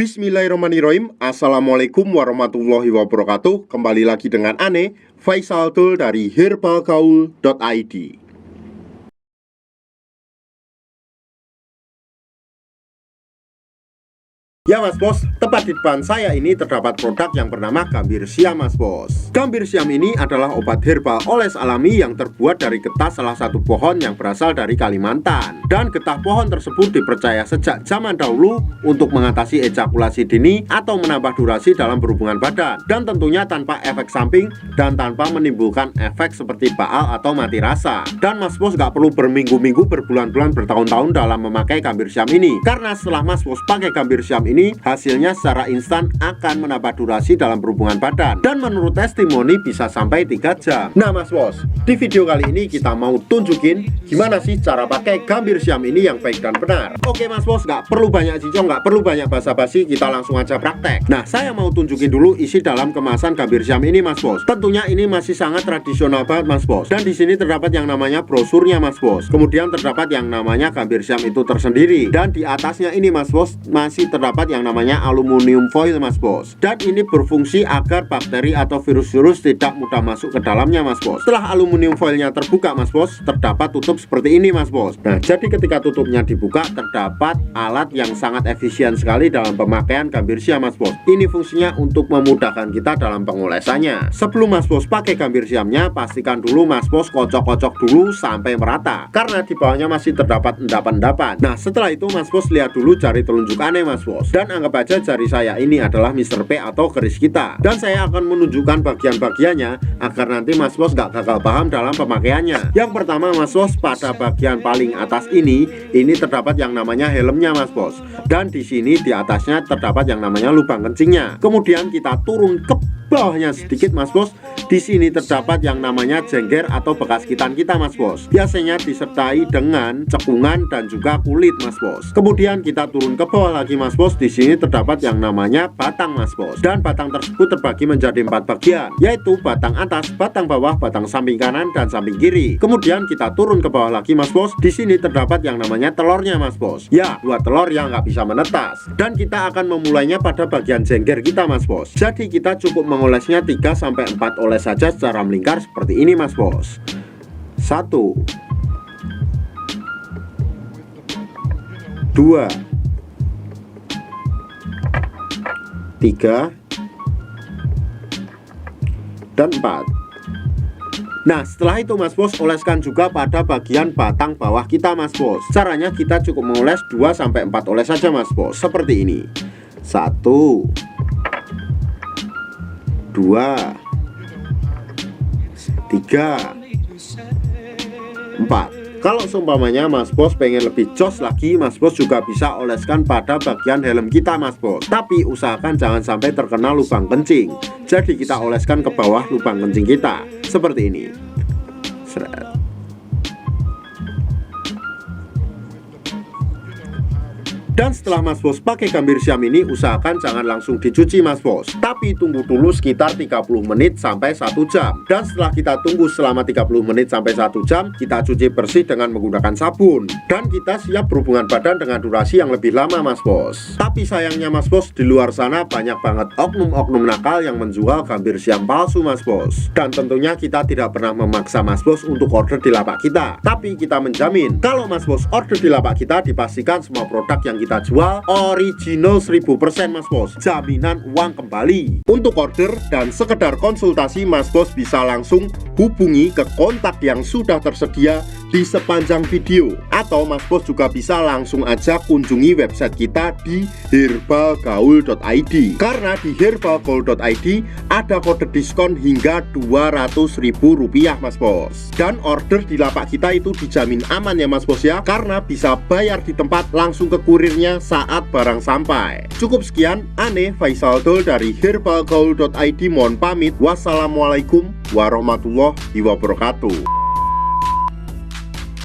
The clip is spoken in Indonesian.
Bismillahirrahmanirrahim. Assalamualaikum warahmatullahi wabarakatuh. Kembali lagi dengan Ane, Faisal Dul dari herbalgaul.id. Ya Mas Bos, tepat di depan saya ini terdapat produk yang bernama Gambir Siam Mas Bos. Gambir Siam ini adalah obat herbal oles alami yang terbuat dari getah salah satu pohon yang berasal dari Kalimantan. Dan getah pohon tersebut dipercaya sejak zaman dahulu untuk mengatasi ejakulasi dini atau menambah durasi dalam berhubungan badan. Dan tentunya tanpa efek samping dan tanpa menimbulkan efek seperti baal atau mati rasa. Dan Mas Bos gak perlu berminggu-minggu, berbulan-bulan, bertahun-tahun dalam memakai Gambir Siam ini. Karena setelah Mas Bos pakai Gambir Siam ini, hasilnya secara instan akan menambah durasi dalam berhubungan badan. Dan menurut testimoni bisa sampai 3 jam. Nah Mas Bos, di video kali ini kita mau tunjukin gimana sih cara pakai Gambir Siam ini yang baik dan benar. Oke Mas Bos, gak perlu banyak cincong, gak perlu banyak basa-basi, kita langsung aja praktek. Nah saya mau tunjukin dulu isi dalam kemasan Gambir Siam ini Mas Bos. Tentunya ini masih sangat tradisional banget Mas Bos. Dan di sini terdapat yang namanya brosurnya Mas Bos. Kemudian terdapat yang namanya Gambir Siam itu tersendiri. Dan di atasnya ini Mas Bos masih terdapat yang namanya aluminium foil Mas Bos. Dan ini berfungsi agar bakteri atau virus-virus tidak mudah masuk ke dalamnya Mas Bos. Setelah aluminium foilnya terbuka Mas Bos, terdapat tutup seperti ini Mas Bos. Nah jadi ketika tutupnya dibuka, terdapat alat yang sangat efisien sekali dalam pemakaian Gambir Siam Mas Bos. Ini fungsinya untuk memudahkan kita dalam pengolesannya. Sebelum Mas Bos pakai Gambir Siamnya, pastikan dulu Mas Bos kocok-kocok dulu sampai merata, karena di bawahnya masih terdapat endapan-endapan. Nah setelah itu Mas Bos lihat dulu jari telunjuk Ane Mas Bos. Dan anggap aja jari saya ini adalah Mr. P atau keris kita. Dan saya akan menunjukkan bagian-bagiannya agar nanti Mas Bos gak gagal paham dalam pemakaiannya. Yang pertama Mas Bos, pada bagian paling atas ini terdapat yang namanya helmnya Mas Bos. Dan di sini di atasnya terdapat yang namanya lubang kencingnya. Kemudian kita turun ke bawahnya sedikit Mas Bos. Di sini terdapat yang namanya jengger atau bekas gitan kita Mas Bos. Biasanya disertai dengan cekungan dan juga kulit Mas Bos. Kemudian kita turun ke bawah lagi Mas Bos. Di sini terdapat yang namanya batang Mas Bos. Dan batang tersebut terbagi menjadi 4 bagian, yaitu batang atas, batang bawah, batang samping kanan dan samping kiri. Kemudian kita turun ke bawah lagi Mas Bos. Di sini terdapat yang namanya telurnya Mas Bos. Ya, 2 telur yang nggak bisa menetas. Dan kita akan memulainya pada bagian jengger kita Mas Bos. Jadi kita cukup mengolesnya 3-4 oles saja secara melingkar seperti ini Mas Bos. 1 2 3 dan 4. Nah setelah itu Mas Bos, oleskan juga pada bagian batang bawah kita Mas Bos. Caranya kita cukup mengoles 2-4 oles saja Mas Bos, seperti ini. 1 2 3 4. Kalau seumpamanya Mas Bos pengen lebih jos lagi, Mas Bos juga bisa oleskan pada bagian helm kita Mas Bos. Tapi usahakan jangan sampai terkena lubang kencing. Jadi kita oleskan ke bawah lubang kencing kita seperti ini. Seret. Dan setelah Mas Bos pakai Gambir Siam ini, usahakan jangan langsung dicuci Mas Bos, tapi tunggu dulu sekitar 30 menit sampai 1 jam. Dan setelah kita tunggu selama 30 menit sampai 1 jam, kita cuci bersih dengan menggunakan sabun. Dan kita siap berhubungan badan dengan durasi yang lebih lama Mas Bos. Tapi sayangnya Mas Bos, di luar sana banyak banget oknum-oknum nakal yang menjual Gambir Siam palsu Mas Bos. Dan tentunya kita tidak pernah memaksa Mas Bos untuk order di lapak kita. Tapi kita menjamin kalau Mas Bos order di lapak kita, dipastikan semua produk yang kita jual original 1000% Mas Bos, jaminan uang kembali. Untuk order dan sekedar konsultasi, Mas Bos bisa langsung hubungi ke kontak yang sudah tersedia di sepanjang video, atau Mas Bos juga bisa langsung aja kunjungi website kita di herbalgaul.id. Karena di herbalgaul.id ada kode diskon hingga Rp200.000 Mas Bos. Dan order di lapak kita itu dijamin aman ya Mas Bos ya, karena bisa bayar di tempat langsung ke kurirnya saat barang sampai. Cukup sekian, Ane Faisal Dul dari herbalgaul.id mohon pamit. Wassalamualaikum warahmatullahi wabarakatuh.